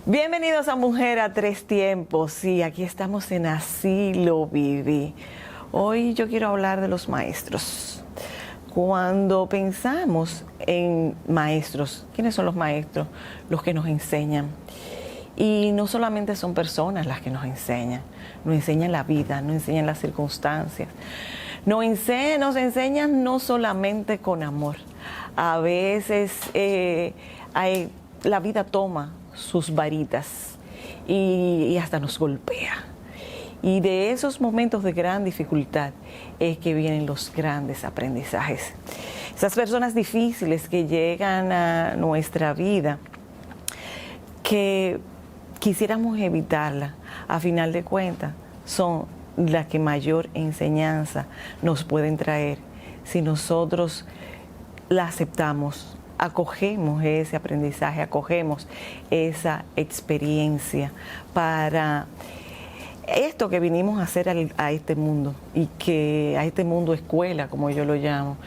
Bienvenidos a Mujer a Tres Tiempos. Y aquí estamos en Así lo viví. Hoy yo quiero hablar de los maestros. Cuando pensamos en maestros, ¿quiénes son los maestros? Los que nos enseñan. Y no solamente son personas las que nos enseñan la vida, nos enseñan las circunstancias. Nos enseñan no solamente con amor. A veces la vida toma sus varitas y hasta nos golpea. Y de esos momentos de gran dificultad es que vienen los grandes aprendizajes. Esas personas difíciles que llegan a nuestra vida, que quisiéramos evitarla, a final de cuentas, son las que mayor enseñanza nos pueden traer si nosotros la aceptamos. Acogemos ese aprendizaje, acogemos esa experiencia para esto que vinimos a hacer a este mundo, y que a este mundo escuela, como yo lo llamo,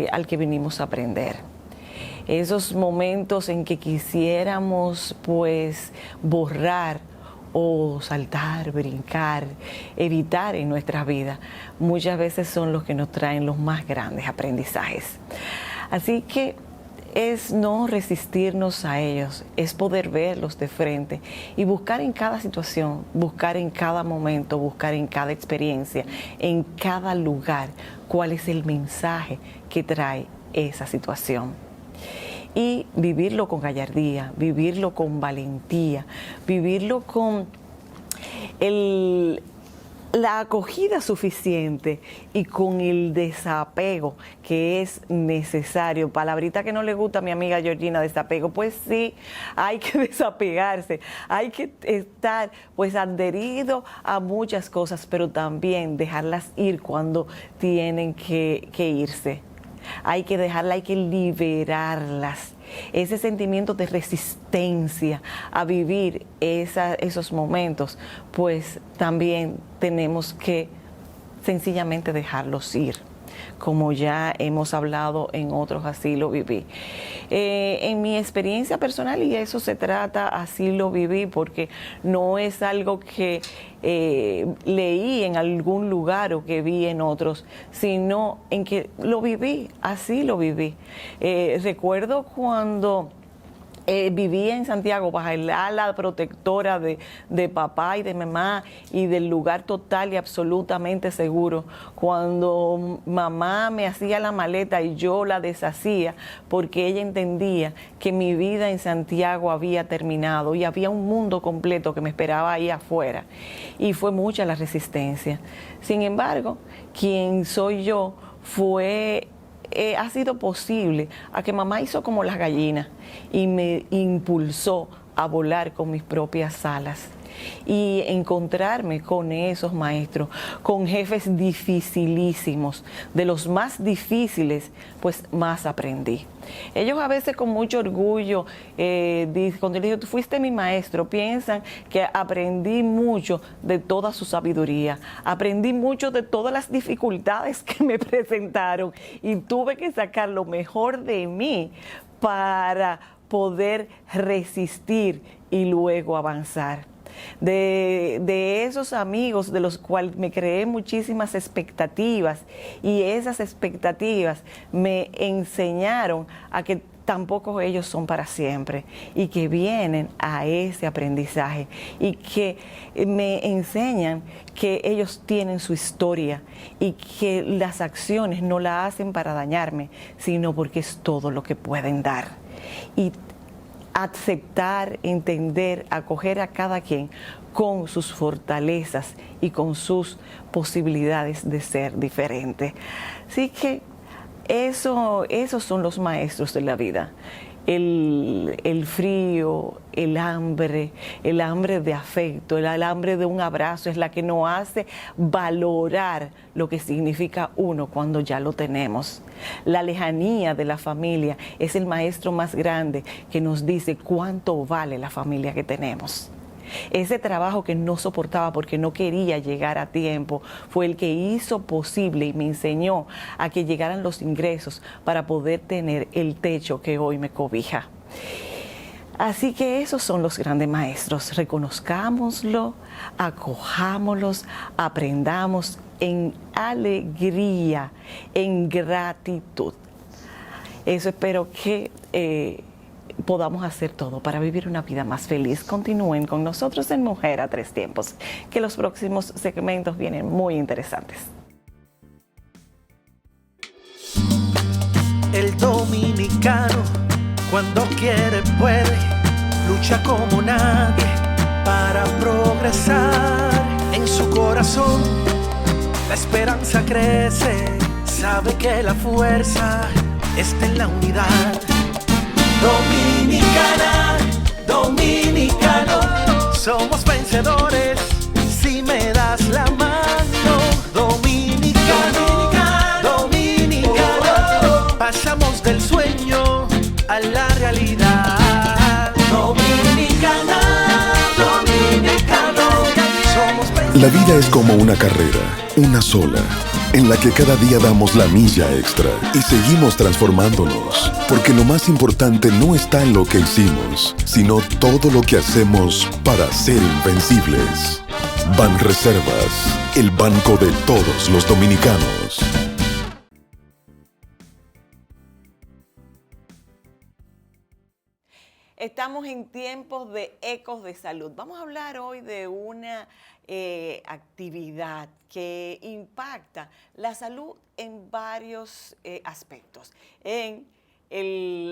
al que vinimos a aprender. Esos momentos en que quisiéramos pues borrar o saltar, brincar, evitar en nuestras vidas, muchas veces son los que nos traen los más grandes aprendizajes. Así que es no resistirnos a ellos, es poder verlos de frente y buscar en cada situación, buscar en cada momento, buscar en cada experiencia, en cada lugar, cuál es el mensaje que trae esa situación. Y vivirlo con gallardía, vivirlo con valentía, vivirlo con la acogida suficiente y con el desapego que es necesario. Palabrita que no le gusta a mi amiga Georgina, desapego. Pues sí, hay que desapegarse, hay que estar pues adherido a muchas cosas, pero también dejarlas ir cuando tienen que irse. Hay que dejarlas, hay que liberarlas. Ese sentimiento de resistencia a vivir esos momentos, pues también tenemos que sencillamente dejarlos ir, como ya hemos hablado en otros Así lo viví. En mi experiencia personal, y eso se trata, así lo viví, porque no es algo que leí en algún lugar o que vi en otros, sino en que lo viví, así lo viví. Recuerdo cuando vivía en Santiago bajo el ala protectora de papá y de mamá, y del lugar total y absolutamente seguro. Cuando mamá me hacía la maleta y yo la deshacía, porque ella entendía que mi vida en Santiago había terminado y había un mundo completo que me esperaba ahí afuera. Y fue mucha la resistencia. Sin embargo, quien soy yo ha sido posible a que mamá hizo como las gallinas y me impulsó a volar con mis propias alas y encontrarme con esos maestros, con jefes dificilísimos. De los más difíciles, pues más aprendí. Ellos a veces con mucho orgullo, cuando les digo, tú fuiste mi maestro, piensan que aprendí mucho de toda su sabiduría, aprendí mucho de todas las dificultades que me presentaron, y tuve que sacar lo mejor de mí para poder resistir y luego avanzar. De esos amigos de los cuales me creé muchísimas expectativas, y esas expectativas me enseñaron a que tampoco ellos son para siempre, y que vienen a ese aprendizaje, y que me enseñan que ellos tienen su historia y que las acciones no la hacen para dañarme, sino porque es todo lo que pueden dar. Y aceptar, entender, acoger a cada quien con sus fortalezas y con sus posibilidades de ser diferente. Así que Esos son los maestros de la vida. El frío, el hambre de afecto, el hambre de un abrazo es la que nos hace valorar lo que significa uno cuando ya lo tenemos. La lejanía de la familia es el maestro más grande que nos dice cuánto vale la familia que tenemos. Ese trabajo que no soportaba porque no quería llegar a tiempo fue el que hizo posible y me enseñó a que llegaran los ingresos para poder tener el techo que hoy me cobija. Así que esos son los grandes maestros. Reconozcámoslo, acojámoslos, aprendamos en alegría, en gratitud. Eso espero que podamos hacer todo para vivir una vida más feliz. Continúen con nosotros en Mujer a Tres Tiempos, que los próximos segmentos vienen muy interesantes. El dominicano, cuando quiere puede, lucha como nadie para progresar. En su corazón la esperanza crece, sabe que la fuerza está en la unidad. Dominicana, dominicano, somos vencedores si me das la mano. Dominicano, dominicano, pasamos del sueño a la realidad. Dominicana, dominicano, somos vencedores. La vida es como una carrera, una sola, en la que cada día damos la milla extra y seguimos transformándonos, porque lo más importante no está en lo que hicimos, sino todo lo que hacemos para ser invencibles. Banreservas, el banco de todos los dominicanos. Estamos en tiempos de ecos de salud. Vamos a hablar hoy de una actividad que impacta la salud en varios aspectos. En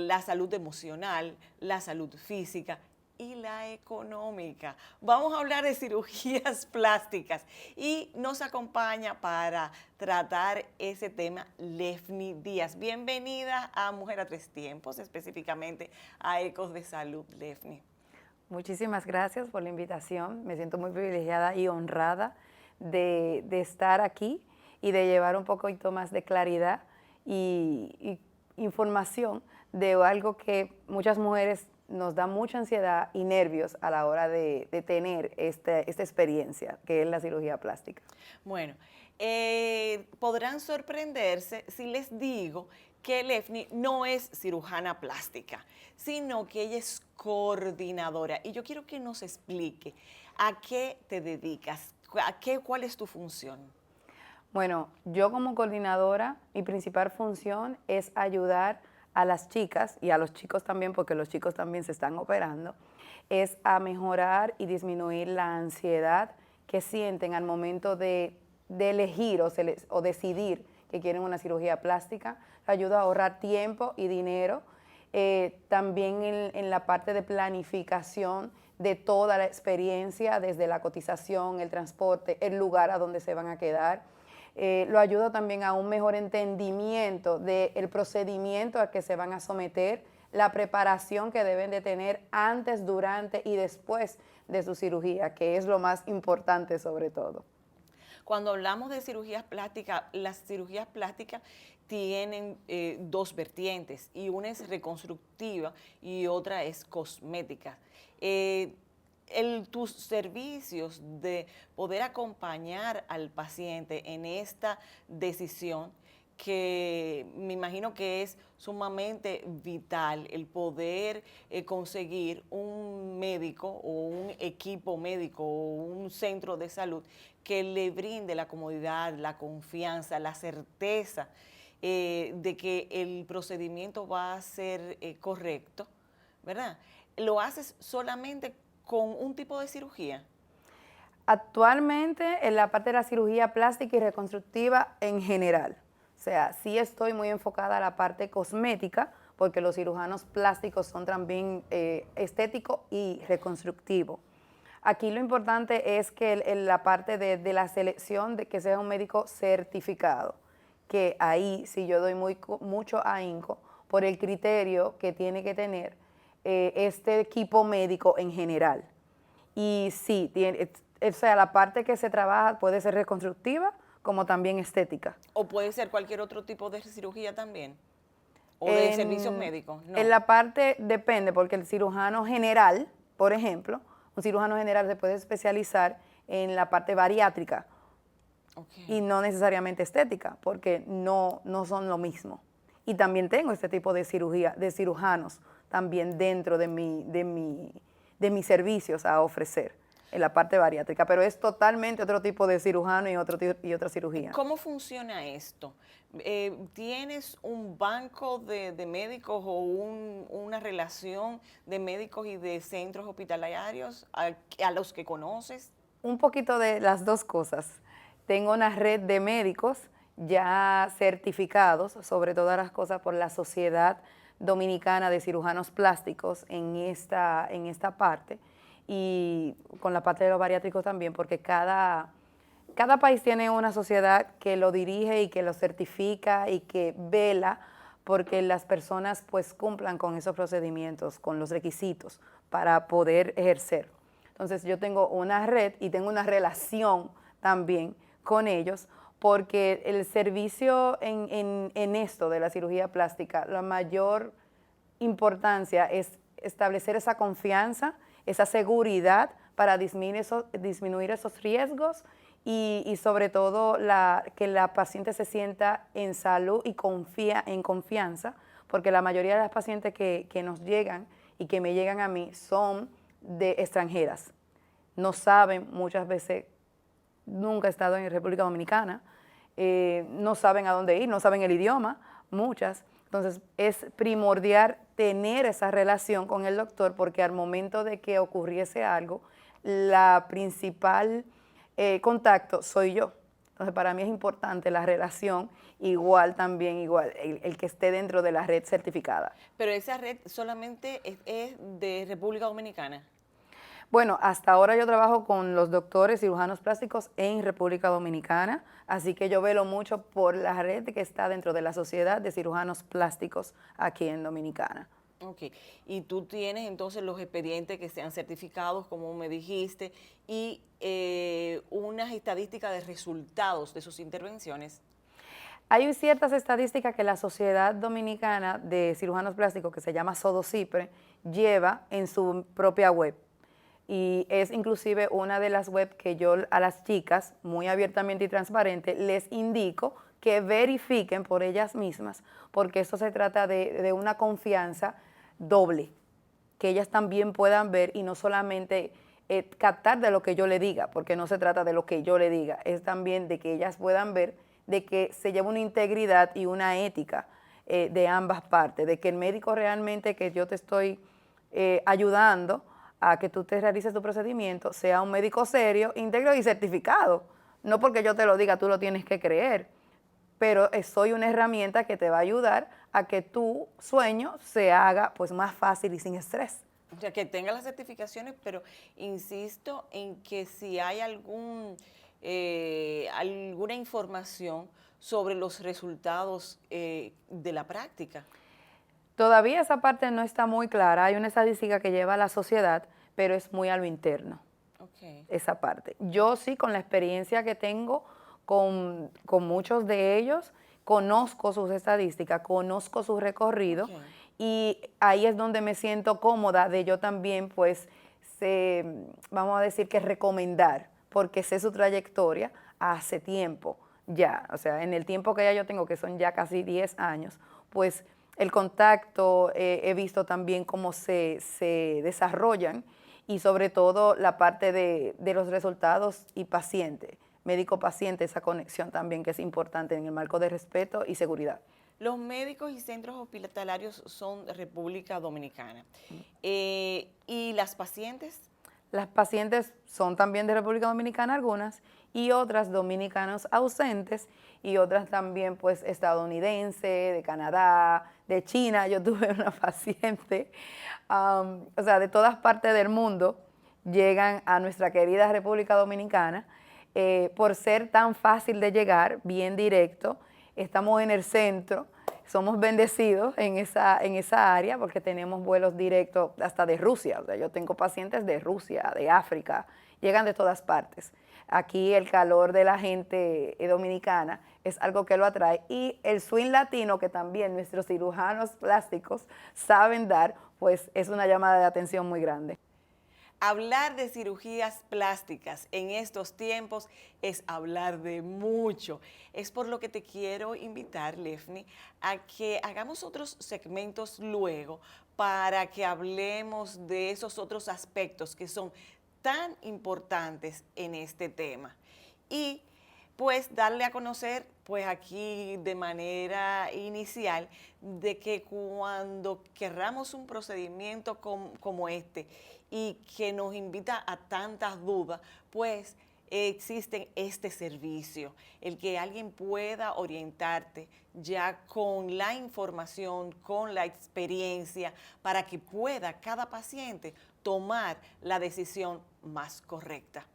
la salud emocional, la salud física y la económica. Vamos a hablar de cirugías plásticas y nos acompaña para tratar ese tema Lefny Díaz. Bienvenida a Mujer a Tres Tiempos, específicamente a Ecos de Salud, Lefny. Muchísimas gracias por la invitación. Me siento muy privilegiada y honrada de estar aquí y de llevar un poquito más de claridad y información de algo que muchas mujeres nos da mucha ansiedad y nervios a la hora de tener esta experiencia, que es la cirugía plástica. Bueno, podrán sorprenderse si les digo que Lefny no es cirujana plástica, sino que ella es coordinadora. Y yo quiero que nos explique a qué te dedicas, cuál es tu función. Bueno, yo como coordinadora, mi principal función es ayudar a las chicas y a los chicos también, porque los chicos también se están operando, es a mejorar y disminuir la ansiedad que sienten al momento de elegir o decidir que quieren una cirugía plástica. Ayuda a ahorrar tiempo y dinero. También en la parte de planificación de toda la experiencia, desde la cotización, el transporte, el lugar a donde se van a quedar. Lo ayuda también a un mejor entendimiento del procedimiento al que se van a someter, la preparación que deben de tener antes, durante y después de su cirugía, que es lo más importante sobre todo. Cuando hablamos de cirugías plásticas, las cirugías plásticas tienen dos vertientes, y una es reconstructiva y otra es cosmética. Tus servicios de poder acompañar al paciente en esta decisión, que me imagino que es sumamente vital el poder conseguir un médico o un equipo médico o un centro de salud que le brinde la comodidad, la confianza, la certeza de que el procedimiento va a ser correcto, ¿verdad? ¿Lo haces solamente con un tipo de cirugía? Actualmente en la parte de la cirugía plástica y reconstructiva en general. O sea, sí estoy muy enfocada a la parte cosmética, porque los cirujanos plásticos son también estético y reconstructivo. Aquí lo importante es que en la parte de la selección, de que sea un médico certificado, que ahí sí yo doy mucho ahínco por el criterio que tiene que tener este equipo médico en general. Y sí, o sea, la parte que se trabaja puede ser reconstructiva como también estética. ¿O puede ser cualquier otro tipo de cirugía también? ¿O de servicios médicos? No. En la parte depende, porque el cirujano general, por ejemplo, un cirujano general se puede especializar en la parte bariátrica y no necesariamente estética, porque no son lo mismo. Y también tengo este tipo de cirugía, de cirujanos también dentro de mis servicios a ofrecer en la parte bariátrica, pero es totalmente otro tipo de cirujano y otra cirugía. ¿Cómo funciona esto? ¿Tienes un banco de médicos o una relación de médicos y de centros hospitalarios a los que conoces? Un poquito de las dos cosas. Tengo una red de médicos ya certificados, sobre todas las cosas, por la Sociedad Dominicana de Cirujanos Plásticos en esta parte, y con la parte de los bariátricos también, porque cada país tiene una sociedad que lo dirige y que lo certifica y que vela porque las personas pues cumplan con esos procedimientos, con los requisitos para poder ejercer. Entonces yo tengo una red y tengo una relación también con ellos, porque el servicio en esto de la cirugía plástica, la mayor importancia es establecer esa confianza, esa seguridad para disminuir esos riesgos y sobre todo que la paciente se sienta en salud y en confianza, porque la mayoría de las pacientes que nos llegan y que me llegan a mí son de extranjeras. No saben muchas veces, nunca he estado en República Dominicana, no saben a dónde ir, no saben el idioma, muchas. Entonces es primordial tener esa relación con el doctor, porque al momento de que ocurriese algo, la principal contacto soy yo. Entonces para mí es importante la relación, igual, el que esté dentro de la red certificada. Pero esa red solamente es de República Dominicana. Bueno, hasta ahora yo trabajo con los doctores cirujanos plásticos en República Dominicana, así que yo velo mucho por la red que está dentro de la Sociedad de Cirujanos Plásticos aquí en Dominicana. Ok, y tú tienes entonces los expedientes que sean certificados, como me dijiste, y unas estadísticas de resultados de sus intervenciones. Hay ciertas estadísticas que la Sociedad Dominicana de Cirujanos Plásticos, que se llama SODOCIPRE, lleva en su propia web. Y es inclusive una de las webs que yo a las chicas, muy abiertamente y transparente, les indico que verifiquen por ellas mismas, porque esto se trata de una confianza doble, que ellas también puedan ver y no solamente captar de lo que yo le diga, porque no se trata de lo que yo le diga, es también de que ellas puedan ver de que se lleva una integridad y una ética de ambas partes, de que el médico realmente que yo te estoy ayudando a que tú te realices tu procedimiento sea un médico serio, íntegro y certificado. No porque yo te lo diga, tú lo tienes que creer, pero soy una herramienta que te va a ayudar a que tu sueño se haga pues más fácil y sin estrés. O sea, que tenga las certificaciones, pero insisto en que si hay alguna información sobre los resultados de la práctica. Todavía esa parte no está muy clara. Hay una estadística que lleva a la sociedad, pero es muy a lo interno, esa parte. Yo sí, con la experiencia que tengo con muchos de ellos, conozco sus estadísticas, conozco su recorrido, y ahí es donde me siento cómoda de yo también, pues, vamos a decir que recomendar, porque sé su trayectoria hace tiempo ya, o sea, en el tiempo que ya yo tengo, que son ya casi 10 años, pues el contacto, he visto también cómo se desarrollan y sobre todo la parte de los resultados y paciente, médico-paciente, esa conexión también que es importante en el marco de respeto y seguridad. Los médicos y centros hospitalarios son de República Dominicana. ¿Y las pacientes? Las pacientes son también de República Dominicana algunas, y otras dominicanos ausentes, y otras también pues estadounidense, de Canadá, de China. Yo tuve una paciente, o sea, de todas partes del mundo llegan a nuestra querida República Dominicana por ser tan fácil de llegar, bien directo, estamos en el centro, somos bendecidos en esa área porque tenemos vuelos directos hasta de Rusia. O sea, yo tengo pacientes de Rusia, de África, llegan de todas partes. Aquí el calor de la gente dominicana es algo que lo atrae, y el swing latino que también nuestros cirujanos plásticos saben dar, pues es una llamada de atención muy grande. Hablar de cirugías plásticas en estos tiempos es hablar de mucho. Es por lo que te quiero invitar, Lefny, a que hagamos otros segmentos luego para que hablemos de esos otros aspectos que son tan importantes en este tema. Y pues darle a conocer, pues aquí de manera inicial, de que cuando querramos un procedimiento como este y que nos invita a tantas dudas, pues existe este servicio, el que alguien pueda orientarte ya con la información, con la experiencia, para que pueda cada paciente tomar la decisión más correcta.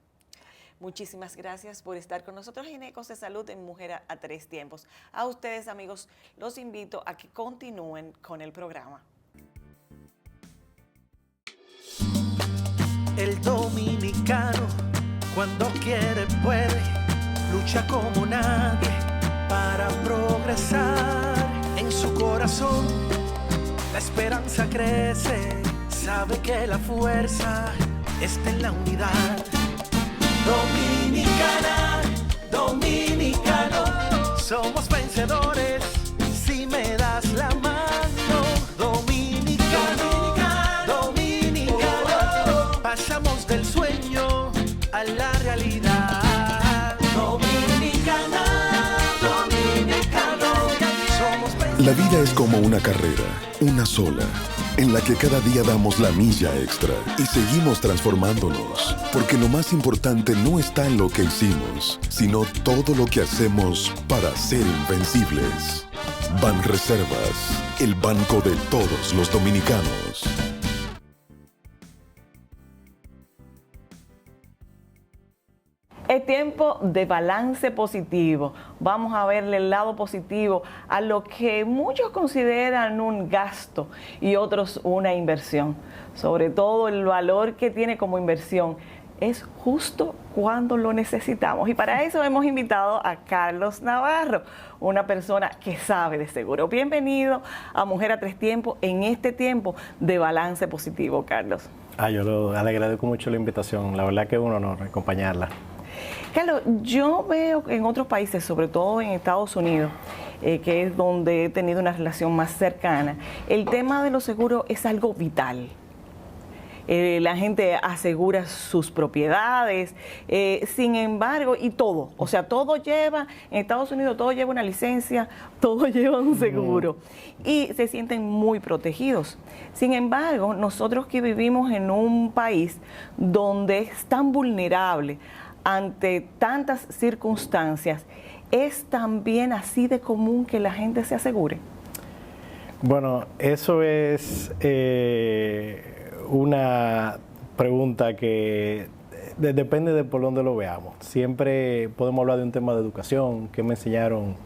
Muchísimas gracias por estar con nosotros en Ecos de Salud en Mujer a Tres Tiempos. A ustedes, amigos, los invito a que continúen con el programa. El dominicano, cuando quiere, puede, lucha como nadie para progresar. En su corazón, la esperanza crece, sabe que la fuerza está en la unidad. Dominicana, dominicano, somos vencedores si me das la mano. Dominicano, dominicano, pasamos del sueño a la realidad. Dominicana, dominicano, somos vencedores. La vida es como una carrera, una sola, en la que cada día damos la milla extra y seguimos transformándonos. Porque lo más importante no está en lo que hicimos, sino todo lo que hacemos para ser invencibles. Banreservas, el banco de todos los dominicanos. Es tiempo de balance positivo. Vamos a verle el lado positivo a lo que muchos consideran un gasto y otros una inversión. Sobre todo el valor que tiene como inversión es justo cuando lo necesitamos. Y para eso hemos invitado a Carlos Navarro, una persona que sabe de seguro. Bienvenido a Mujer a Tres Tiempos en este tiempo de balance positivo, Carlos. Yo le agradezco mucho la invitación. La verdad que es un honor acompañarla. Carlos, yo veo en otros países, sobre todo en Estados Unidos, que es donde he tenido una relación más cercana, el tema de los seguros es algo vital. La gente asegura sus propiedades, sin embargo, y todo, o sea, todo lleva, en Estados Unidos todo lleva una licencia, todo lleva un seguro, y se sienten muy protegidos. Sin embargo, nosotros que vivimos en un país donde es tan vulnerable ante tantas circunstancias, ¿es también así de común que la gente se asegure? Bueno, eso es una pregunta que depende de por dónde lo veamos. Siempre podemos hablar de un tema de educación, que me enseñaron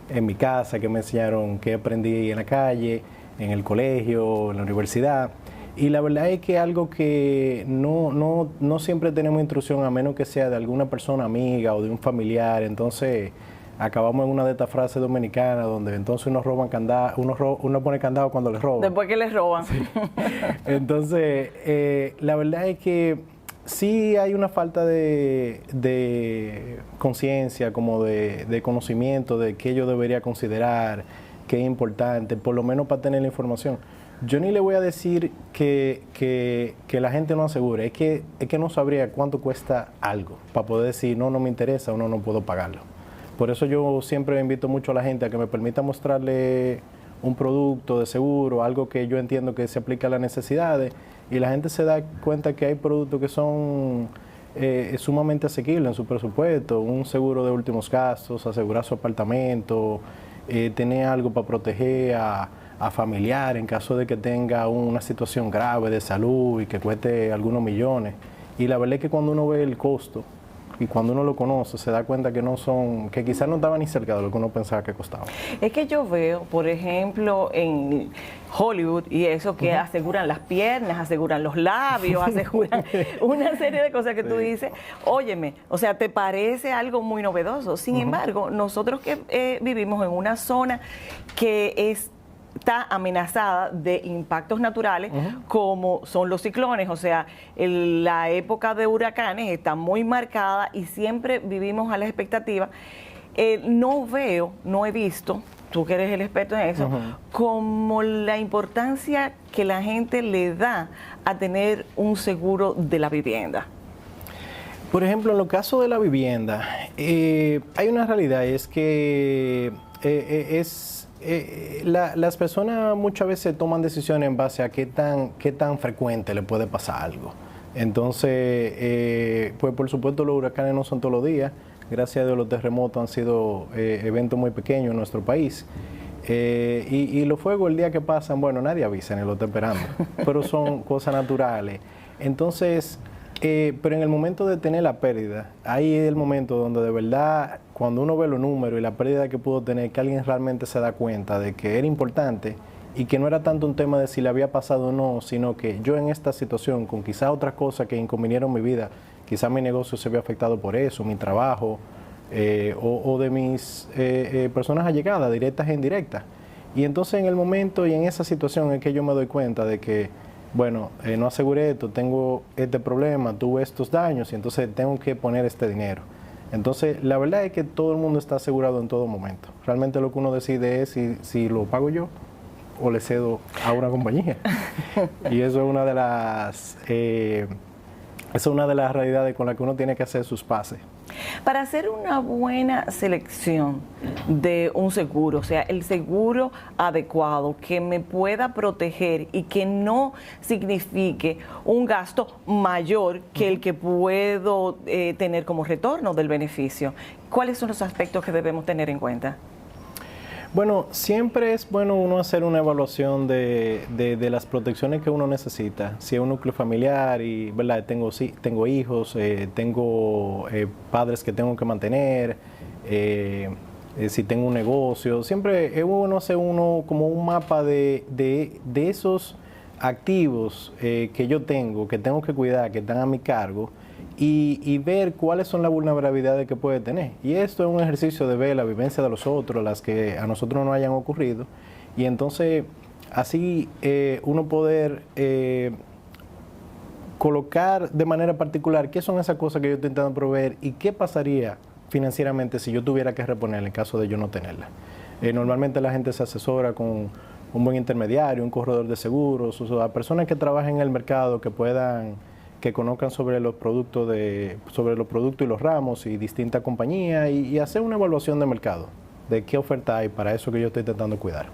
en mi casa, que me enseñaron, que aprendí en la calle, en el colegio, en la universidad. Y la verdad es que algo que no siempre tenemos instrucción, a menos que sea de alguna persona amiga o de un familiar. Entonces acabamos en una de estas frases dominicanas donde entonces uno pone candado cuando les roban. Después que les roban. Sí. Entonces, la verdad es que sí hay una falta de conciencia, como de conocimiento de qué yo debería considerar, qué es importante, por lo menos para tener la información. Yo ni le voy a decir que la gente no asegure, es que no sabría cuánto cuesta algo para poder decir no me interesa o no puedo pagarlo. Por eso yo siempre invito mucho a la gente a que me permita mostrarle un producto de seguro, algo que yo entiendo que se aplica a las necesidades, y la gente se da cuenta que hay productos que son sumamente asequibles en su presupuesto, un seguro de últimos gastos, asegurar su apartamento, tener algo para proteger a familiar en caso de que tenga una situación grave de salud y que cueste algunos millones. Y la verdad es que cuando uno ve el costo y cuando uno lo conoce se da cuenta que no son, que quizás no estaban ni cerca de lo que uno pensaba que costaba. Es que yo veo, por ejemplo, en Hollywood y eso, que aseguran las piernas, aseguran los labios, aseguran una serie de cosas que tú dices, óyeme, o sea, te parece algo muy novedoso. Sin embargo, nosotros que vivimos en una zona que está amenazada de impactos naturales como son los ciclones, o sea, la época de huracanes está muy marcada y siempre vivimos a la expectativa. No he visto, tú que eres el experto en eso, como la importancia que la gente le da a tener un seguro de la vivienda. Por ejemplo, en el caso de la vivienda, hay una realidad, es que las personas muchas veces toman decisiones en base a qué tan frecuente le puede pasar algo. Entonces, pues por supuesto los huracanes no son todos los días. Gracias a Dios los terremotos han sido eventos muy pequeños en nuestro país. Y los fuegos el día que pasan, bueno, nadie avisa ni lo está esperando, pero son cosas naturales. Entonces, pero en el momento de tener la pérdida, ahí es el momento donde de verdad, cuando uno ve los números y la pérdida que pudo tener, que alguien realmente se da cuenta de que era importante y que no era tanto un tema de si le había pasado o no, sino que yo en esta situación, con quizás otras cosas que inconvinieron mi vida, quizás mi negocio se vio afectado por eso, mi trabajo, o de mis personas allegadas, directas e indirectas. Y entonces en el momento y en esa situación es que yo me doy cuenta de que, bueno, no aseguré esto, tengo este problema, tuve estos daños y entonces tengo que poner este dinero. Entonces, la verdad es que todo el mundo está asegurado en todo momento. Realmente lo que uno decide es si lo pago yo o le cedo a una compañía. Y eso es una de las... esa es una de las realidades con las que uno tiene que hacer sus pases. Para hacer una buena selección de un seguro, o sea, el seguro adecuado que me pueda proteger y que no signifique un gasto mayor que el que puedo tener como retorno del beneficio, ¿cuáles son los aspectos que debemos tener en cuenta? Bueno, siempre es bueno uno hacer una evaluación de las protecciones que uno necesita. Si es un núcleo familiar y, ¿verdad? Tengo hijos, tengo padres que tengo que mantener, si tengo un negocio. Siempre es bueno hacer como un mapa de esos activos que yo tengo que cuidar, que están a mi cargo, y ver cuáles son las vulnerabilidades que puede tener. Y esto es un ejercicio de ver la vivencia de los otros, las que a nosotros no hayan ocurrido, y entonces así uno poder colocar de manera particular qué son esas cosas que yo estoy intentando proveer y qué pasaría financieramente si yo tuviera que reponer en caso de yo no tenerla. Normalmente la gente se asesora con un buen intermediario, un corredor de seguros, o sea, personas que trabajen en el mercado que conozcan sobre los productos y los ramos y distintas compañías y hacer una evaluación de mercado de qué oferta hay para eso que yo estoy tratando de cuidar.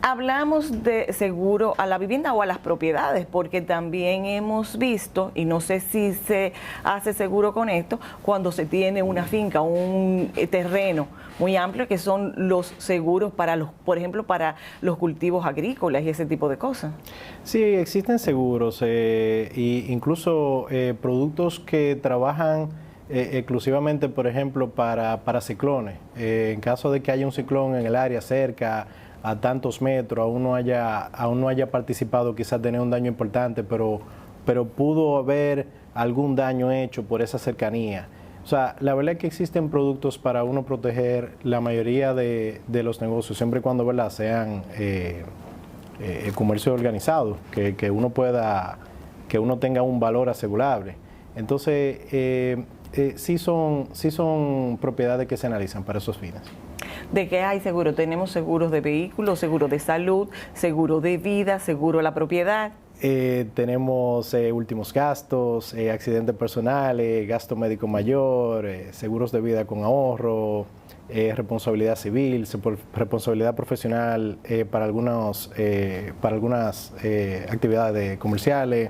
Hablamos de seguro a la vivienda o a las propiedades, porque también hemos visto, y no sé si se hace seguro con esto, cuando se tiene una finca, un terreno muy amplio, que son los seguros para por ejemplo, para los cultivos agrícolas y ese tipo de cosas. Sí, existen seguros, incluso productos que trabajan exclusivamente, por ejemplo, para ciclones. En caso de que haya un ciclón en el área cerca, a tantos metros, aún no haya participado, quizás tener un daño importante, pero pudo haber algún daño hecho por esa cercanía. O sea, la verdad es que existen productos para uno proteger la mayoría de los negocios, siempre y cuando, ¿verdad?, sean comercio organizado, que uno tenga un valor asegurable. Entonces, sí son propiedades que se analizan para esos fines. ¿De qué hay seguro? Tenemos seguros de vehículos, seguro de salud, seguro de vida, seguro a la propiedad. Tenemos últimos gastos, accidentes personales, gasto médico mayor, seguros de vida con ahorro, responsabilidad civil, responsabilidad profesional para algunas actividades comerciales.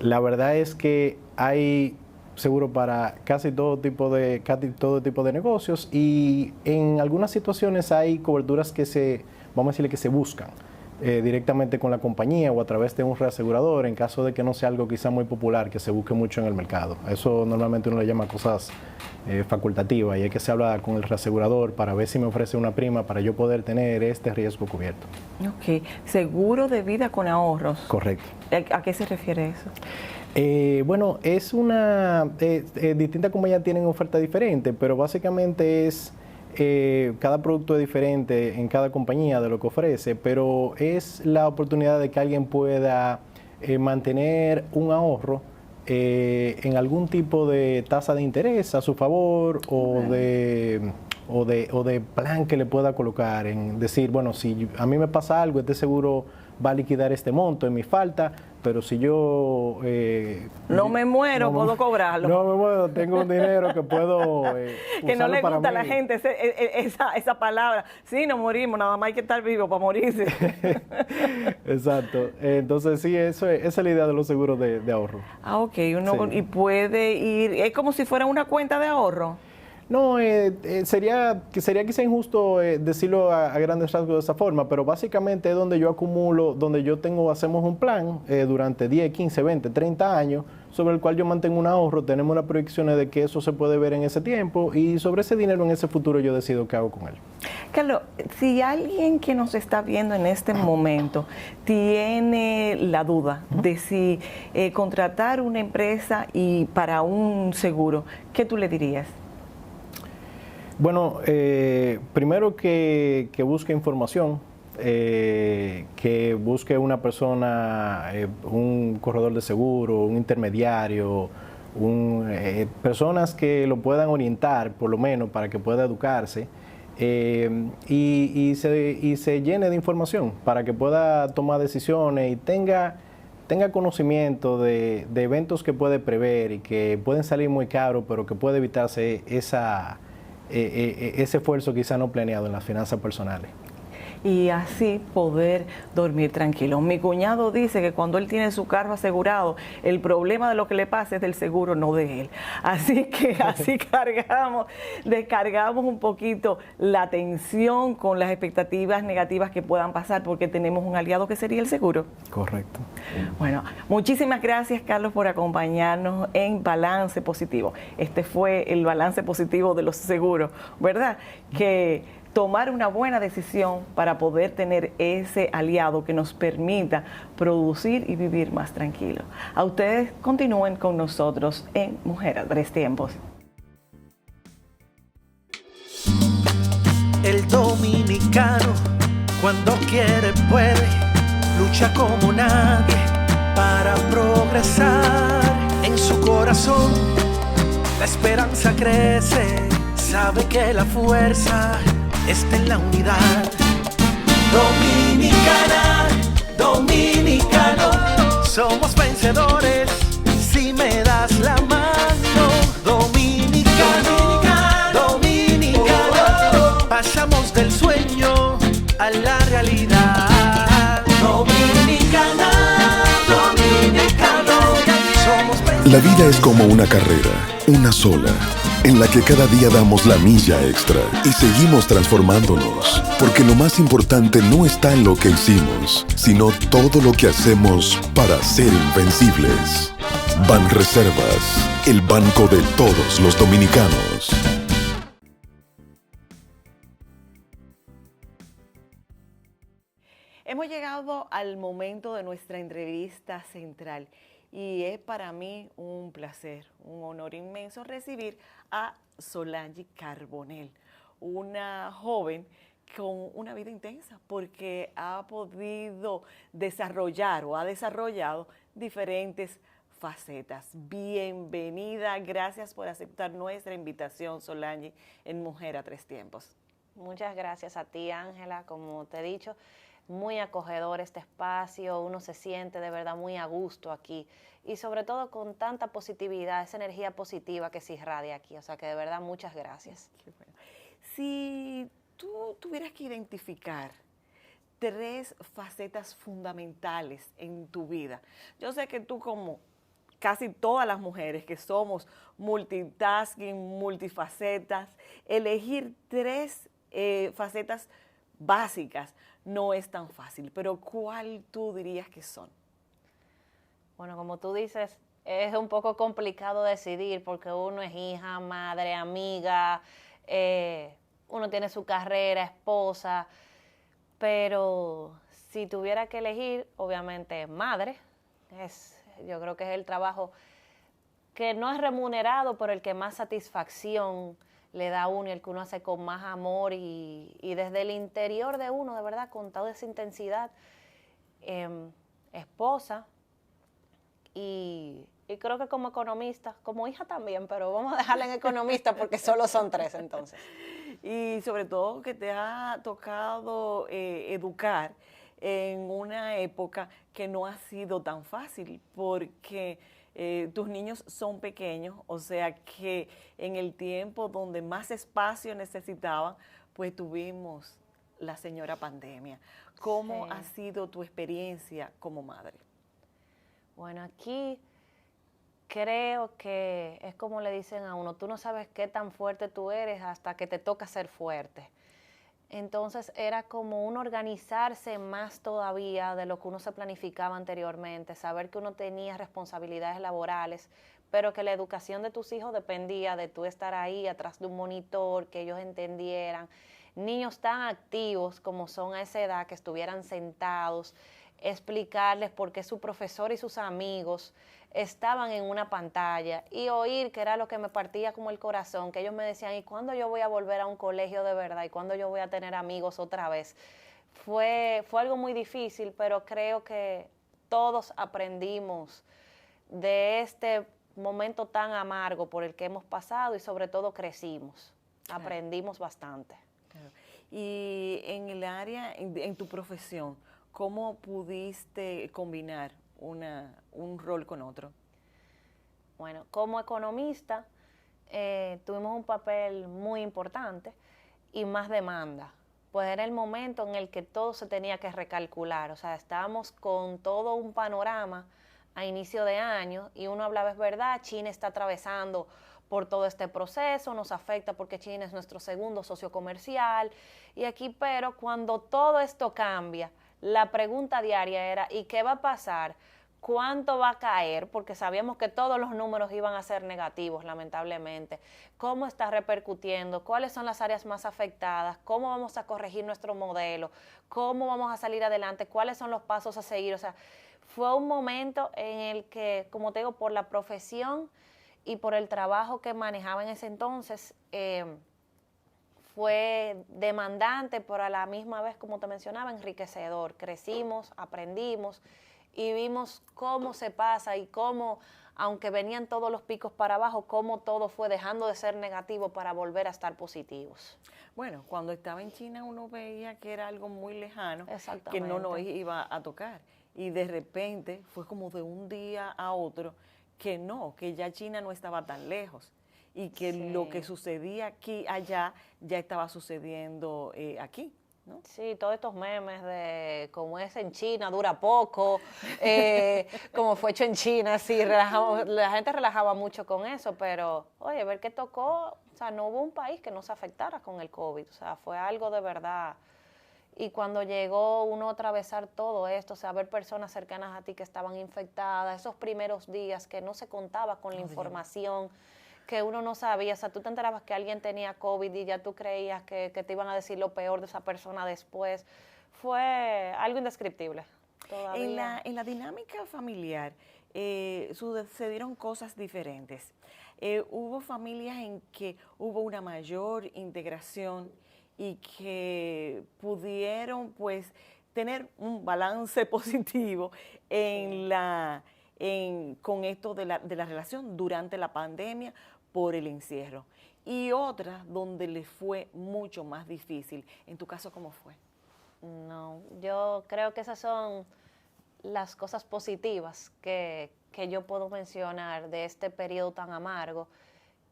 La verdad es que hay seguro para casi todo tipo de negocios, y en algunas situaciones hay coberturas vamos a decirle que se buscan. directamente con la compañía o a través de un reasegurador en caso de que no sea algo quizá muy popular, que se busque mucho en el mercado. Eso normalmente uno le llama cosas facultativas y es que se habla con el reasegurador para ver si me ofrece una prima para yo poder tener este riesgo cubierto. Ok, seguro de vida con ahorros. Correcto. ¿A qué se refiere eso? Bueno, es una... distintas compañías tienen oferta diferente, pero básicamente es... cada producto es diferente en cada compañía de lo que ofrece, pero es la oportunidad de que alguien pueda mantener un ahorro en algún tipo de tasa de interés a su favor o de plan que le pueda colocar, en decir, bueno, si a mí me pasa algo, este seguro va a liquidar este monto en mi falta, pero si yo... no me muero, no, puedo cobrarlo. No me muero, tengo un dinero que puedo que no le gusta a la mí. gente esa palabra. Sí, nos morimos, nada más hay que estar vivo para morirse. Exacto. Entonces sí, esa es la idea de los seguros de ahorro. Ah, ok. Uno, Sí. y puede ir, es como si fuera una cuenta de ahorro. No, sería quizá injusto decirlo a grandes rasgos de esa forma, pero básicamente es donde yo acumulo, donde hacemos un plan durante 10, 15, 20, 30 años, sobre el cual yo mantengo un ahorro, tenemos unas proyecciones de que eso se puede ver en ese tiempo y sobre ese dinero en ese futuro yo decido qué hago con él. Carlos, si alguien que nos está viendo en este momento tiene la duda de si contratar una empresa y para un seguro, ¿qué tú le dirías? Bueno, primero que busque información, que busque una persona, un corredor de seguro, un intermediario, personas que lo puedan orientar, por lo menos, para que pueda educarse y se llene de información para que pueda tomar decisiones y tenga conocimiento de eventos que puede prever y que pueden salir muy caros, pero que puede evitarse ese esfuerzo quizá no planeado en las finanzas personales. Y así poder dormir tranquilo. Mi cuñado dice que cuando él tiene su carro asegurado, el problema de lo que le pasa es del seguro, no de él. Así que así descargamos un poquito la tensión con las expectativas negativas que puedan pasar, porque tenemos un aliado que sería el seguro. Correcto. Bueno, muchísimas gracias, Carlos, por acompañarnos en Balance Positivo. Este fue el balance positivo de los seguros, ¿verdad? Que tomar una buena decisión para poder tener ese aliado que nos permita producir y vivir más tranquilo. A ustedes continúen con nosotros en Mujer a Tres Tiempos. El dominicano, cuando quiere puede, lucha como nadie para progresar. En su corazón la esperanza crece, sabe que la fuerza está en la unidad. Dominicana, dominicano, somos vencedores si me das la mano. Dominicano, dominicano, pasamos del sueño a la realidad. Dominicana, dominicano, somos vencedores. La vida es como una carrera, una sola, en la que cada día damos la milla extra y seguimos transformándonos, porque lo más importante no está en lo que hicimos, sino todo lo que hacemos para ser invencibles. Banreservas, el banco de todos los dominicanos. Hemos llegado al momento de nuestra entrevista central y es para mí un placer, un honor inmenso recibir a Solange Carbonell, una joven con una vida intensa porque ha podido desarrollar o ha desarrollado diferentes facetas. Bienvenida, gracias por aceptar nuestra invitación, Solange, en Mujer a Tres Tiempos. Muchas gracias a ti, Ángela. Como te he dicho, muy acogedor este espacio, uno se siente de verdad muy a gusto aquí y sobre todo con tanta positividad, esa energía positiva que se irradia aquí, o sea que de verdad muchas gracias. Qué bueno. Si tú tuvieras que identificar 3 facetas fundamentales en tu vida, yo sé que tú, como casi todas las mujeres que somos multitasking, multifacetas, elegir 3 facetas básicas no es tan fácil, pero ¿cuál tú dirías que son? Bueno, como tú dices, es un poco complicado decidir porque uno es hija, madre, amiga, uno tiene su carrera, esposa, pero si tuviera que elegir, obviamente madre, yo creo que es el trabajo que no es remunerado, pero el que más satisfacción le da a uno y el que uno hace con más amor y desde el interior de uno, de verdad, con toda esa intensidad. Esposa y creo que como economista, como hija también, pero vamos a dejarla en economista porque solo son 3 entonces. Y sobre todo que te ha tocado educar en una época que no ha sido tan fácil porque tus niños son pequeños, o sea que en el tiempo donde más espacio necesitaban, pues tuvimos la señora pandemia. ¿Cómo Sí. ha sido tu experiencia como madre? Bueno, aquí creo que es como le dicen a uno, tú no sabes qué tan fuerte tú eres hasta que te toca ser fuerte. Entonces era como uno organizarse más todavía de lo que uno se planificaba anteriormente, saber que uno tenía responsabilidades laborales, pero que la educación de tus hijos dependía de tú estar ahí atrás de un monitor, que ellos entendieran. Niños tan activos como son a esa edad, que estuvieran sentados, explicarles por qué su profesor y sus amigos estaban en una pantalla y oír, que era lo que me partía como el corazón, que ellos me decían, ¿y cuándo yo voy a volver a un colegio de verdad? ¿Y cuándo yo voy a tener amigos otra vez? Fue algo muy difícil, pero creo que todos aprendimos de este momento tan amargo por el que hemos pasado y sobre todo crecimos, aprendimos bastante. Claro. Y en el área, en tu profesión, ¿cómo pudiste combinar un rol con otro? Bueno, como economista tuvimos un papel muy importante y más demanda. Pues era el momento en el que todo se tenía que recalcular, o sea, estábamos con todo un panorama a inicio de año y uno hablaba, es verdad, China está atravesando por todo este proceso, nos afecta porque China es nuestro segundo socio comercial y aquí, pero cuando todo esto cambia, la pregunta diaria era, ¿y qué va a pasar? ¿Cuánto va a caer? Porque sabíamos que todos los números iban a ser negativos, lamentablemente. ¿Cómo está repercutiendo? ¿Cuáles son las áreas más afectadas? ¿Cómo vamos a corregir nuestro modelo? ¿Cómo vamos a salir adelante? ¿Cuáles son los pasos a seguir? O sea, fue un momento en el que, como te digo, por la profesión y por el trabajo que manejaba en ese entonces, fue demandante, pero a la misma vez, como te mencionaba, enriquecedor. Crecimos, aprendimos y vimos cómo se pasa y cómo, aunque venían todos los picos para abajo, cómo todo fue dejando de ser negativo para volver a estar positivos. Bueno, cuando estaba en China uno veía que era algo muy lejano, que Exactamente. no nos iba a tocar. Y de repente fue como de un día a otro que no, que ya China no estaba tan lejos y que Sí. lo que sucedía aquí, allá, ya estaba sucediendo aquí, ¿no? Sí, todos estos memes de cómo es en China, dura poco, como fue hecho en China, sí, la gente relajaba mucho con eso, pero oye, ver que tocó, o sea, no hubo un país que no se afectara con el COVID, o sea, fue algo de verdad. Y cuando llegó uno a atravesar todo esto, o sea, ver personas cercanas a ti que estaban infectadas, esos primeros días que no se contaba con la información, que uno no sabía, o sea, tú te enterabas que alguien tenía COVID y ya tú creías que te iban a decir lo peor de esa persona después, fue algo indescriptible. Todavía. En la dinámica familiar sucedieron cosas diferentes. Hubo familias en que hubo una mayor integración y que pudieron pues tener un balance positivo con esto de la relación durante la pandemia por el encierro. Y otras donde les fue mucho más difícil. En tu caso, ¿cómo fue? No, yo creo que esas son las cosas positivas que yo puedo mencionar de este periodo tan amargo.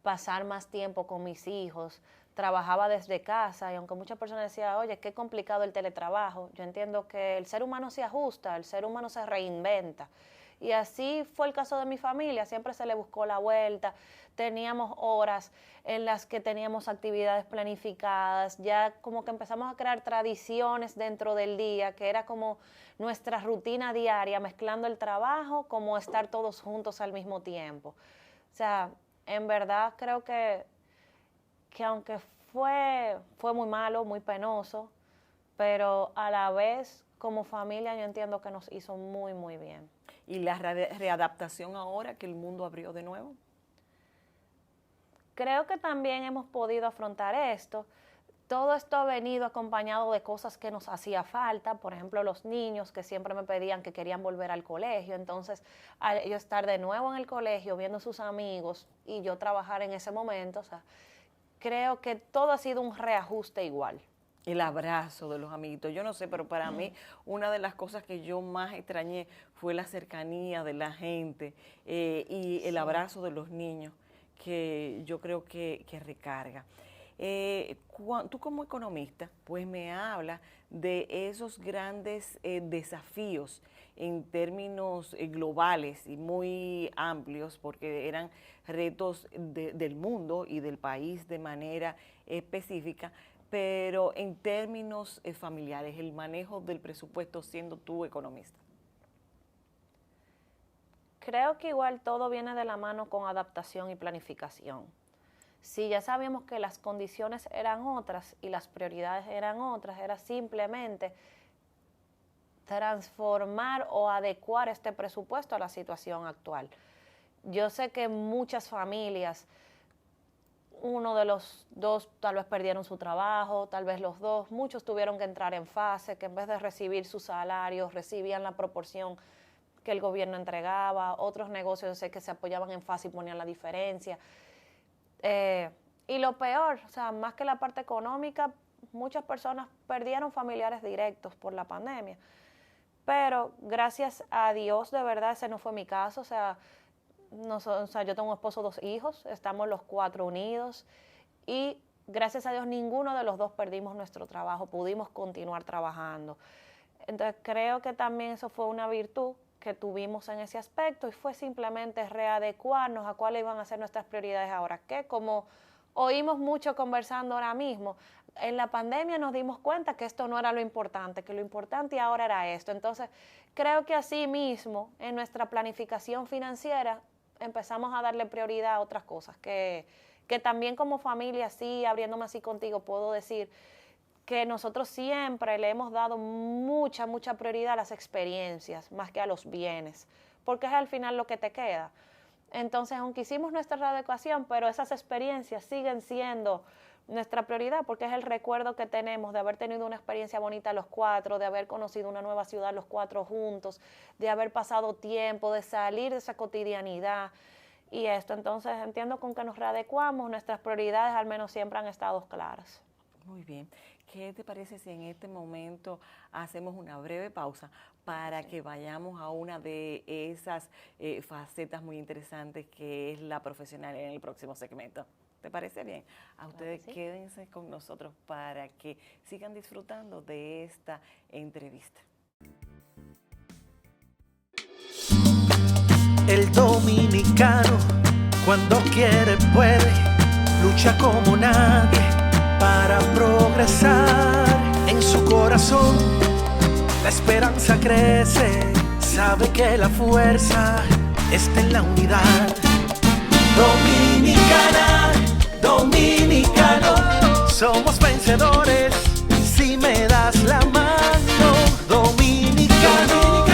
Pasar más tiempo con mis hijos, trabajaba desde casa y aunque muchas personas decían, oye, qué complicado el teletrabajo, yo entiendo que el ser humano se ajusta, el ser humano se reinventa Y así fue el caso de mi familia, siempre se le buscó la vuelta, teníamos horas en las que teníamos actividades planificadas, ya como que empezamos a crear tradiciones dentro del día, que era como nuestra rutina diaria, mezclando el trabajo como estar todos juntos al mismo tiempo. O sea, en verdad creo que aunque fue muy malo, muy penoso, pero a la vez como familia yo entiendo que nos hizo muy, muy bien. ¿Y la readaptación ahora que el mundo abrió de nuevo? Creo que también hemos podido afrontar esto. Todo esto ha venido acompañado de cosas que nos hacía falta, por ejemplo, los niños que siempre me pedían que querían volver al colegio, entonces al yo estar de nuevo en el colegio, viendo a sus amigos y yo trabajar en ese momento, o sea, creo que todo ha sido un reajuste igual. El abrazo de los amiguitos. Yo no sé, pero para mí una de las cosas que yo más extrañé fue la cercanía de la gente y el abrazo de los niños, que yo creo que recarga. Tú como economista, pues me habla de esos grandes desafíos en términos globales y muy amplios, porque eran retos del mundo y del país de manera específica, pero en términos familiares, el manejo del presupuesto siendo tú economista. Creo que igual todo viene de la mano con adaptación y planificación. Si ya sabíamos que las condiciones eran otras y las prioridades eran otras, era simplemente transformar o adecuar este presupuesto a la situación actual. Yo sé que muchas familias, uno de los dos tal vez perdieron su trabajo, tal vez los dos, muchos tuvieron que entrar en fase, que en vez de recibir sus salarios, recibían la proporción que el gobierno entregaba, otros negocios sé que se apoyaban en fase y ponían la diferencia. Y lo peor, o sea, más que la parte económica, muchas personas perdieron familiares directos por la pandemia. Pero gracias a Dios, de verdad, ese no fue mi caso. O sea, yo tengo un esposo, 2 hijos, estamos los 4 unidos y gracias a Dios ninguno de los dos perdimos nuestro trabajo, pudimos continuar trabajando. Entonces creo que también eso fue una virtud que tuvimos en ese aspecto y fue simplemente readecuarnos a cuáles iban a ser nuestras prioridades ahora. Que como oímos mucho conversando ahora mismo, en la pandemia nos dimos cuenta que esto no era lo importante, que lo importante ahora era esto. Entonces creo que así mismo en nuestra planificación financiera empezamos a darle prioridad a otras cosas, que también como familia, sí, abriéndome así contigo, puedo decir que nosotros siempre le hemos dado mucha prioridad a las experiencias, más que a los bienes, porque es al final lo que te queda. Entonces, aunque hicimos nuestra readecuación, pero esas experiencias siguen siendo nuestra prioridad, porque es el recuerdo que tenemos de haber tenido una experiencia bonita los 4, de haber conocido una nueva ciudad los 4 juntos, de haber pasado tiempo, de salir de esa cotidianidad y esto. Entonces, entiendo con que nos readecuamos, nuestras prioridades al menos siempre han estado claras. Muy bien. ¿Qué te parece si en este momento hacemos una breve pausa para que vayamos a una de esas facetas muy interesantes que es la profesional en el próximo segmento? ¿Te parece bien? A ustedes sí. Quédense con nosotros para que sigan disfrutando de esta entrevista. El dominicano, cuando quiere, puede, lucha como nadie para progresar. En su corazón la esperanza crece, sabe que la fuerza está en la unidad. Dominicana, dominicano, somos vencedores si me das la mano. Dominicano,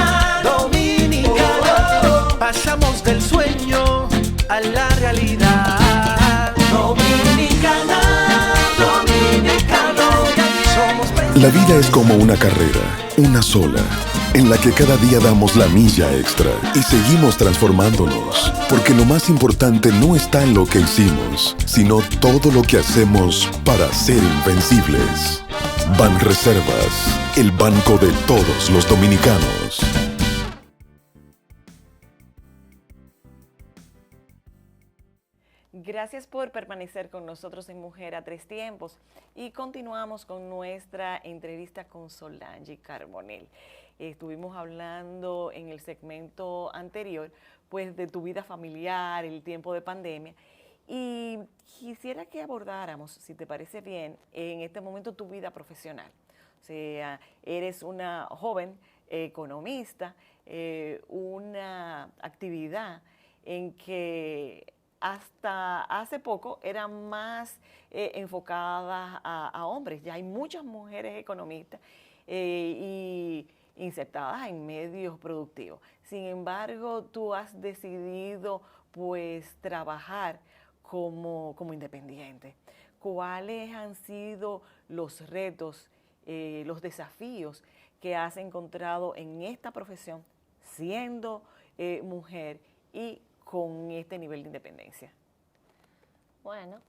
dominicano, pasamos del sueño a la realidad. Dominicana, dominicano, somos vencedores. La vida es como una carrera, una sola, en la que cada día damos la milla extra y seguimos transformándonos, porque lo más importante no está en lo que hicimos, sino todo lo que hacemos para ser invencibles. Banreservas, el banco de todos los dominicanos. Gracias por permanecer con nosotros en Mujer a Tres Tiempos y continuamos con nuestra entrevista con Solange Carbonell. estuvimos hablando en el segmento anterior, pues de tu vida familiar, el tiempo de pandemia. Y quisiera que abordáramos, si te parece bien, en este momento tu vida profesional. O sea, eres una joven economista, una actividad en que hasta hace poco eran más enfocadas a hombres. Ya hay muchas mujeres economistas y insertadas en medios productivos. Sin embargo, tú has decidido pues trabajar como independiente. ¿Cuáles han sido los retos, los desafíos que has encontrado en esta profesión siendo mujer y con este nivel de independencia? Bueno,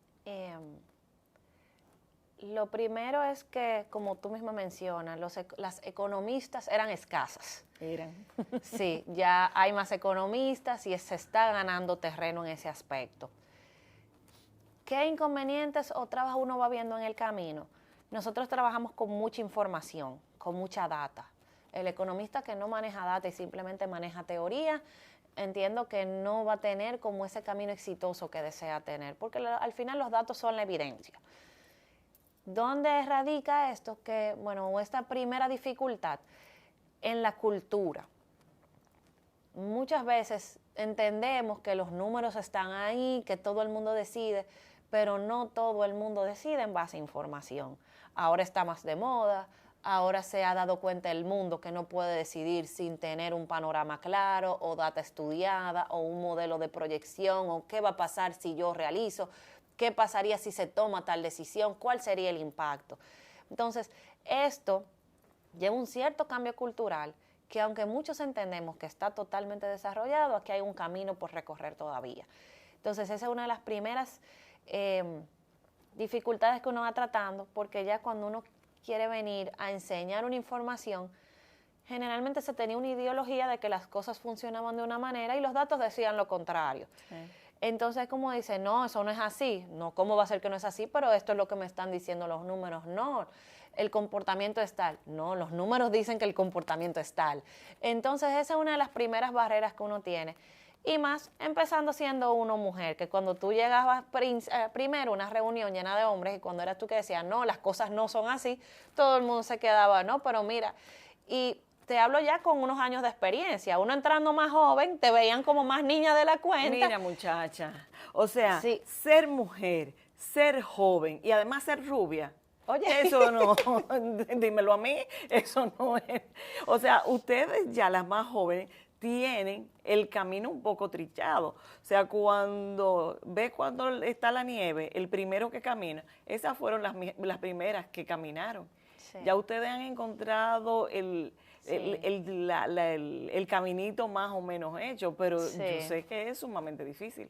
lo primero es que, como tú misma mencionas, las economistas eran escasas. Eran. Sí, ya hay más economistas y se está ganando terreno en ese aspecto. ¿Qué inconvenientes o trabas uno va viendo en el camino? Nosotros trabajamos con mucha información, con mucha data. El economista que no maneja data y simplemente maneja teoría, entiendo que no va a tener como ese camino exitoso que desea tener, porque al final los datos son la evidencia. ¿Dónde radica esto? Que, bueno, esta primera dificultad en la cultura. Muchas veces entendemos que los números están ahí, que todo el mundo decide, pero no todo el mundo decide en base a información. Ahora está más de moda, ahora se ha dado cuenta el mundo que no puede decidir sin tener un panorama claro o data estudiada o un modelo de proyección o qué va a pasar si yo realizo, qué pasaría si se toma tal decisión, cuál sería el impacto. Entonces, esto lleva un cierto cambio cultural que aunque muchos entendemos que está totalmente desarrollado, aquí hay un camino por recorrer todavía. Entonces, esa es una de las primeras dificultades que uno va tratando, porque ya cuando uno quiere venir a enseñar una información, generalmente se tenía una ideología de que las cosas funcionaban de una manera y los datos decían lo contrario. Sí. Entonces, como dice, no, eso no es así. No, ¿cómo va a ser que no es así? Pero esto es lo que me están diciendo los números. No, el comportamiento es tal. No, los números dicen que el comportamiento es tal. Entonces, esa es una de las primeras barreras que uno tiene. Y más empezando siendo uno mujer, que cuando tú llegabas primero a una reunión llena de hombres y cuando eras tú que decías, no, las cosas no son así, todo el mundo se quedaba, no, pero mira, y te hablo ya con unos años de experiencia, uno entrando más joven, te veían como más niña de la cuenta. Mira, muchacha, o sea, sí, ser mujer, ser joven y además ser rubia. Oye, eso no, dímelo a mí, eso no es. O sea, ustedes ya las más jóvenes tienen el camino un poco trillado. O sea, cuando está la nieve, el primero que camina, esas fueron las primeras que caminaron. Sí. Ya ustedes han encontrado el caminito más o menos hecho, pero sí, yo sé que es sumamente difícil.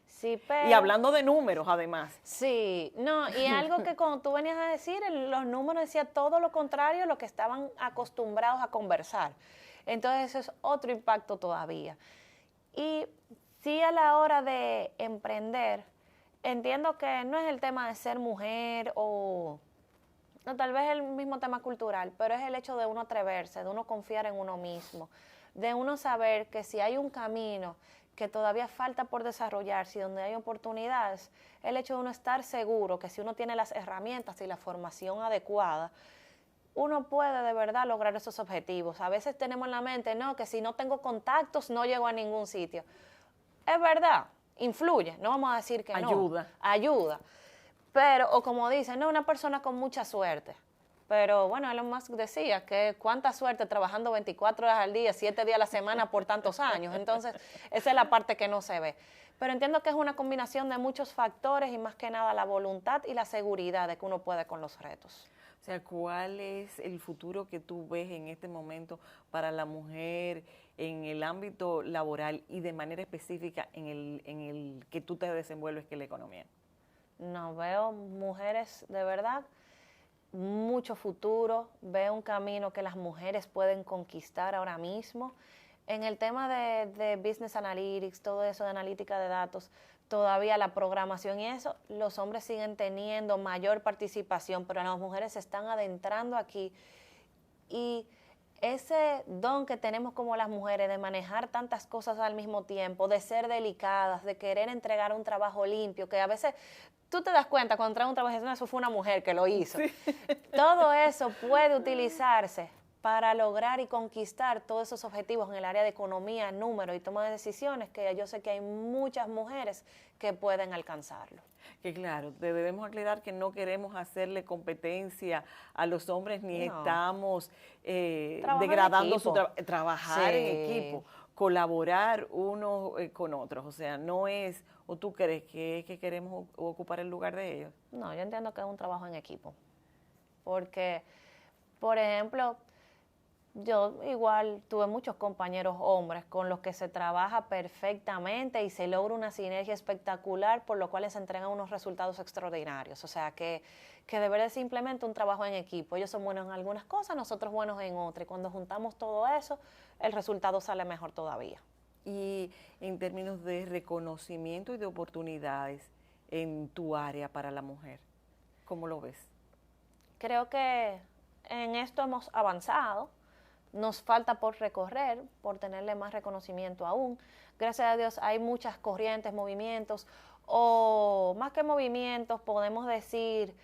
Sí, pero... Y hablando de números, además. Sí, no, y algo que cuando tú venías a decir, los números decían todo lo contrario a lo que estaban acostumbrados a conversar. Entonces, eso es otro impacto todavía. Y sí, a la hora de emprender, entiendo que no es el tema de ser mujer o... No, tal vez es el mismo tema cultural, pero es el hecho de uno atreverse, de uno confiar en uno mismo, de uno saber que si hay un camino que todavía falta por desarrollarse y donde hay oportunidades, el hecho de uno estar seguro que si uno tiene las herramientas y la formación adecuada, uno puede de verdad lograr esos objetivos. A veces tenemos en la mente, no, que si no tengo contactos no llego a ningún sitio. Es verdad, influye, no vamos a decir que ayuda. No. Ayuda. Pero, o como dicen, no, una persona con mucha suerte. Pero bueno, Elon Musk decía que cuánta suerte trabajando 24 horas al día, 7 días a la semana por tantos años. Entonces, esa es la parte que no se ve. Pero entiendo que es una combinación de muchos factores y más que nada la voluntad y la seguridad de que uno puede con los retos. O sea, ¿cuál es el futuro que tú ves en este momento para la mujer en el ámbito laboral y de manera específica en el que tú te desenvuelves, que es la economía? No, veo mujeres de verdad, mucho futuro, veo un camino que las mujeres pueden conquistar ahora mismo. En el tema de Business Analytics, todo eso de analítica de datos, todavía la programación y eso, los hombres siguen teniendo mayor participación, pero las mujeres se están adentrando aquí y ese don que tenemos como las mujeres de manejar tantas cosas al mismo tiempo, de ser delicadas, de querer entregar un trabajo limpio, que a veces tú te das cuenta cuando traes un trabajo y dices, no, eso fue una mujer que lo hizo. Sí. Todo eso puede utilizarse para lograr y conquistar todos esos objetivos en el área de economía, número y toma de decisiones, que yo sé que hay muchas mujeres que pueden alcanzarlo. Que claro, debemos aclarar que no queremos hacerle competencia a los hombres ni estamos degradando su trabajar en equipo, colaborar unos con otros. O sea, no es, o tú crees que queremos ocupar el lugar de ellos. No, yo entiendo que es un trabajo en equipo. Porque, por ejemplo, yo igual tuve muchos compañeros hombres con los que se trabaja perfectamente y se logra una sinergia espectacular, por lo cual se entregan unos resultados extraordinarios. O sea, que de verdad es simplemente un trabajo en equipo. Ellos son buenos en algunas cosas, nosotros buenos en otras. Y cuando juntamos todo eso, el resultado sale mejor todavía. Y en términos de reconocimiento y de oportunidades en tu área para la mujer, ¿cómo lo ves? Creo que en esto hemos avanzado. Nos falta por recorrer, por tenerle más reconocimiento aún. Gracias a Dios hay muchas corrientes, movimientos, o más que movimientos, podemos decir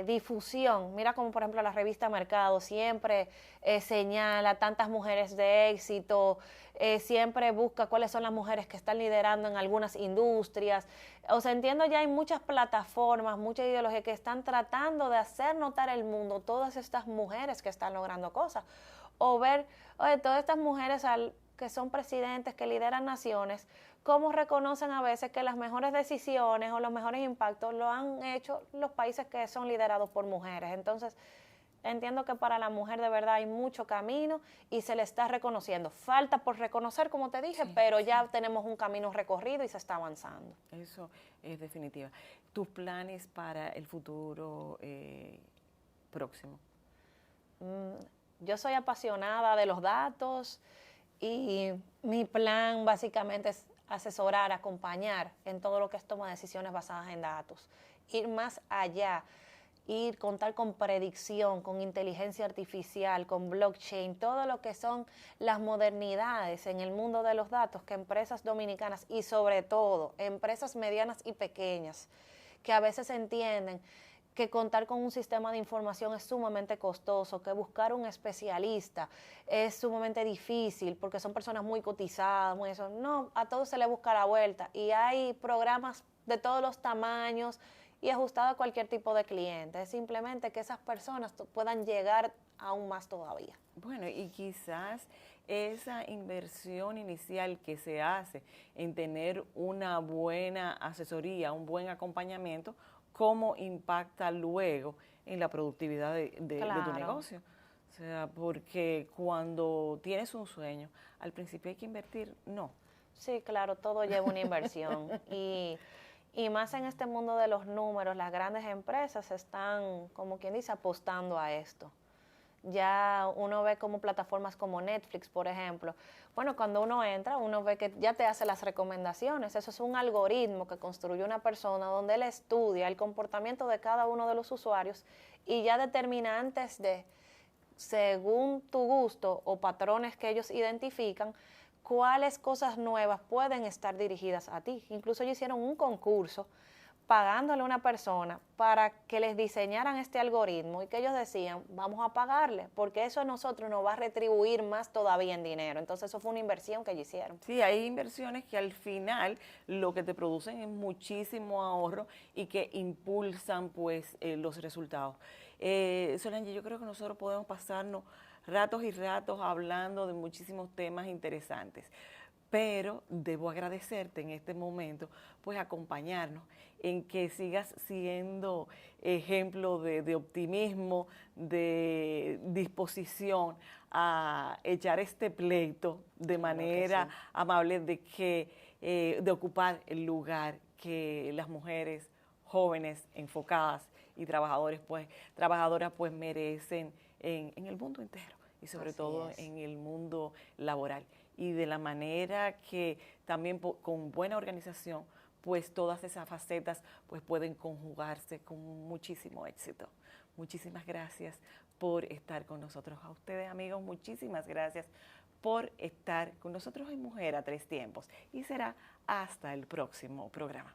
difusión. Mira como por ejemplo la revista Mercado siempre señala tantas mujeres de éxito, siempre busca cuáles son las mujeres que están liderando en algunas industrias. O sea, entiendo ya hay muchas plataformas, muchas ideologías que están tratando de hacer notar al mundo todas estas mujeres que están logrando cosas. O ver, oye, todas estas mujeres que son presidentes, que lideran naciones, cómo reconocen a veces que las mejores decisiones o los mejores impactos lo han hecho los países que son liderados por mujeres. Entonces, entiendo que para la mujer de verdad hay mucho camino y se le está reconociendo. Falta por reconocer, como te dije, pero ya tenemos un camino recorrido y se está avanzando. Eso es definitiva. ¿Tus planes para el futuro próximo? Yo soy apasionada de los datos y mi plan básicamente es asesorar, acompañar en todo lo que es toma de decisiones basadas en datos. Ir más allá, contar con predicción, con inteligencia artificial, con blockchain, todo lo que son las modernidades en el mundo de los datos que empresas dominicanas y sobre todo empresas medianas y pequeñas que a veces entienden que contar con un sistema de información es sumamente costoso, que buscar un especialista es sumamente difícil porque son personas muy cotizadas, muy eso. No, a todos se le busca la vuelta y hay programas de todos los tamaños y ajustado a cualquier tipo de cliente. Es simplemente que esas personas puedan llegar aún más todavía. Bueno, y quizás esa inversión inicial que se hace en tener una buena asesoría, un buen acompañamiento, cómo impacta luego en la productividad de tu negocio. O sea, porque cuando tienes un sueño, al principio hay que invertir, no. Sí, claro, todo lleva una inversión. Y más en este mundo de los números, las grandes empresas están, como quien dice, apostando a esto. Ya uno ve como plataformas como Netflix, por ejemplo. Bueno, cuando uno entra, uno ve que ya te hace las recomendaciones. Eso es un algoritmo que construyó una persona donde él estudia el comportamiento de cada uno de los usuarios y ya determina antes de, según tu gusto o patrones que ellos identifican, cuáles cosas nuevas pueden estar dirigidas a ti. Incluso ellos hicieron un concurso pagándole a una persona para que les diseñaran este algoritmo y que ellos decían, vamos a pagarle, porque eso a nosotros nos va a retribuir más todavía en dinero. Entonces eso fue una inversión que ellos hicieron. Sí, hay inversiones que al final lo que te producen es muchísimo ahorro y que impulsan pues los resultados. Solange, yo creo que nosotros podemos pasarnos ratos y ratos hablando de muchísimos temas interesantes. Pero debo agradecerte en este momento, pues acompañarnos en que sigas siendo ejemplo de optimismo, de disposición a echar este pleito de manera amable, de ocupar el lugar que las mujeres jóvenes, enfocadas y trabadoras pues merecen en el mundo entero y sobre todo en el mundo laboral. Y de la manera que también con buena organización, pues todas esas facetas pues pueden conjugarse con muchísimo éxito. Muchísimas gracias por estar con nosotros. A ustedes, amigos, muchísimas gracias por estar con nosotros en Mujer a Tres Tiempos. Y será hasta el próximo programa.